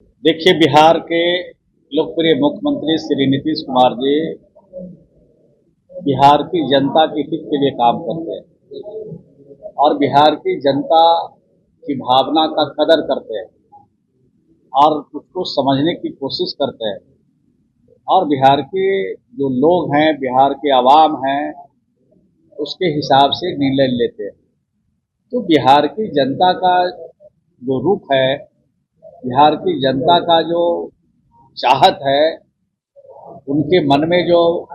देखिए, बिहार के लोकप्रिय मुख्यमंत्री श्री नीतीश कुमार जी बिहार की जनता के हित के लिए काम करते हैं और बिहार की जनता की भावना का कदर करते हैं और उसको समझने की कोशिश करते हैं। और बिहार के जो लोग हैं, बिहार के आवाम हैं, उसके हिसाब से निर्णय लेते हैं। तो बिहार की जनता का जो रुख है, बिहार की जनता का जो चाहत है, उनके मन में जो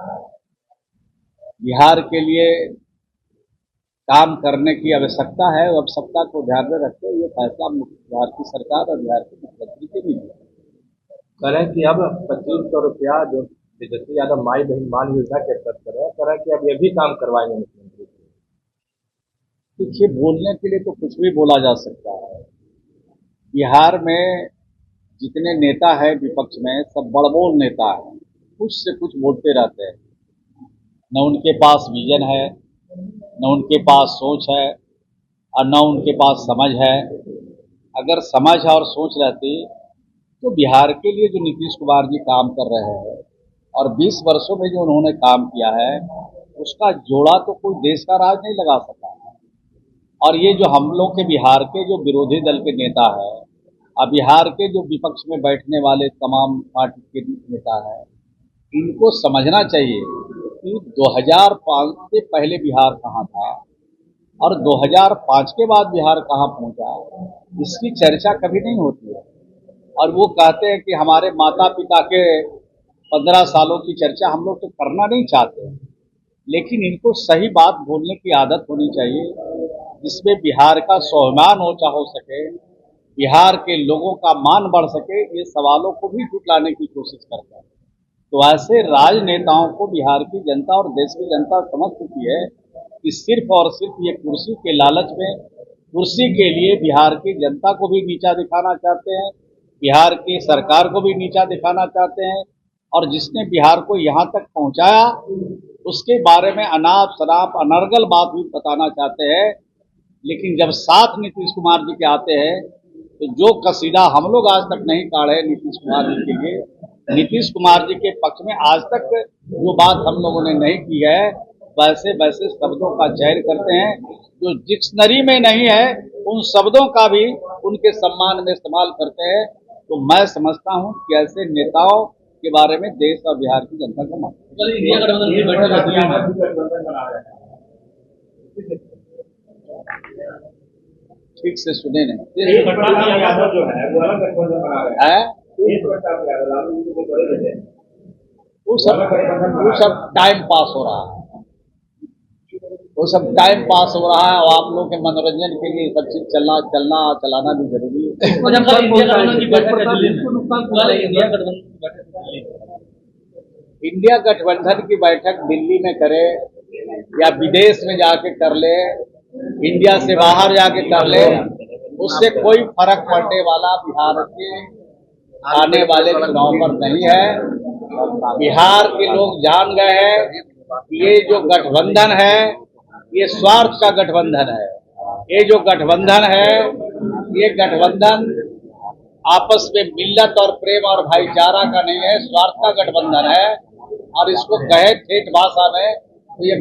बिहार के लिए काम करने की आवश्यकता है, वो आवश्यकता को ध्यान में रखते हुए ये फैसला बिहार की सरकार और बिहार के मुख्यमंत्री के लिए लिया। कह रहे हैं कि अब 2500 रुपया जो तेजस्वी यादव माई बहन मान योजना के तहत कर रहे हैं, कह रहे हैं कि अब ये भी काम करवाएंगे मुख्यमंत्री। देखिए, बोलने के लिए तो कुछ भी बोला जा सकता है। बिहार में जितने नेता है विपक्ष में, सब बड़बोल नेता है, कुछ से कुछ बोलते रहते हैं। न उनके पास विजन है, न उनके पास सोच है और न उनके पास समझ है। अगर समझ और सोच रहती तो बिहार के लिए जो नीतीश कुमार जी काम कर रहे हैं और 20 वर्षों में जो उन्होंने काम किया है, उसका जोड़ा तो कोई देश का राज नहीं लगा सका। और ये जो हम लोग के बिहार के जो विरोधी दल के नेता है और बिहार के जो विपक्ष में बैठने वाले तमाम पार्टी के नेता है, इनको समझना चाहिए कि 2005 से पहले बिहार कहाँ था और 2005 के बाद बिहार कहाँ पहुंचा, इसकी चर्चा कभी नहीं होती है। और वो कहते हैं कि हमारे माता पिता के 15 सालों की चर्चा हम लोग तो करना नहीं चाहते, लेकिन इनको सही बात बोलने की आदत होनी चाहिए, जिसमें बिहार का स्वाभिमान ऊंचा हो सके, बिहार के लोगों का मान बढ़ सके। ये सवालों को भी जुटाने की कोशिश करता है। तो ऐसे राजनेताओं को बिहार की जनता और देश की जनता समझ चुकी है कि सिर्फ और सिर्फ ये कुर्सी के लालच में, कुर्सी के लिए बिहार की जनता को भी नीचा दिखाना चाहते हैं, बिहार की सरकार को भी नीचा दिखाना चाहते हैं। और जिसने बिहार को यहाँ तक पहुँचाया, उसके बारे में अनाप शनाप अनर्गल बात भी बताना चाहते हैं। लेकिन जब साथ नीतीश कुमार जी के आते हैं, तो जो कसीदा हम लोग आज तक नहीं काढ़े नीतीश कुमार जी के लिए, नीतीश कुमार जी के पक्ष में आज तक जो बात हम लोगों ने नहीं की है, वैसे वैसे शब्दों का चयन करते हैं जो डिक्शनरी में नहीं है, उन शब्दों का भी उनके सम्मान में इस्तेमाल करते हैं। तो मैं समझता हूं कि ऐसे नेताओं के बारे में देश और बिहार की जनता को मालूम। ठीक से सुने नहीं है। वो सब टाइम पास हो रहा है, वो सब टाइम पास हो रहा है और आप लोग के मनोरंजन के लिए सब चीज चलाना भी जरूरी है। इंडिया गठबंधन की बैठक दिल्ली में करे या विदेश में जाके कर ले, इंडिया से बाहर जाके कर ले, उससे कोई फर्क पड़ने वाला बिहार के आने वाले चुनाव पर नहीं है। बिहार के लोग जान गए हैं कि ये जो गठबंधन है, ये स्वार्थ का गठबंधन है। ये जो गठबंधन है, ये गठबंधन आपस में मिल्लत और प्रेम और भाईचारा का नहीं है, स्वार्थ का गठबंधन है। और इसको कहे ठेठ भाषा में, तो ये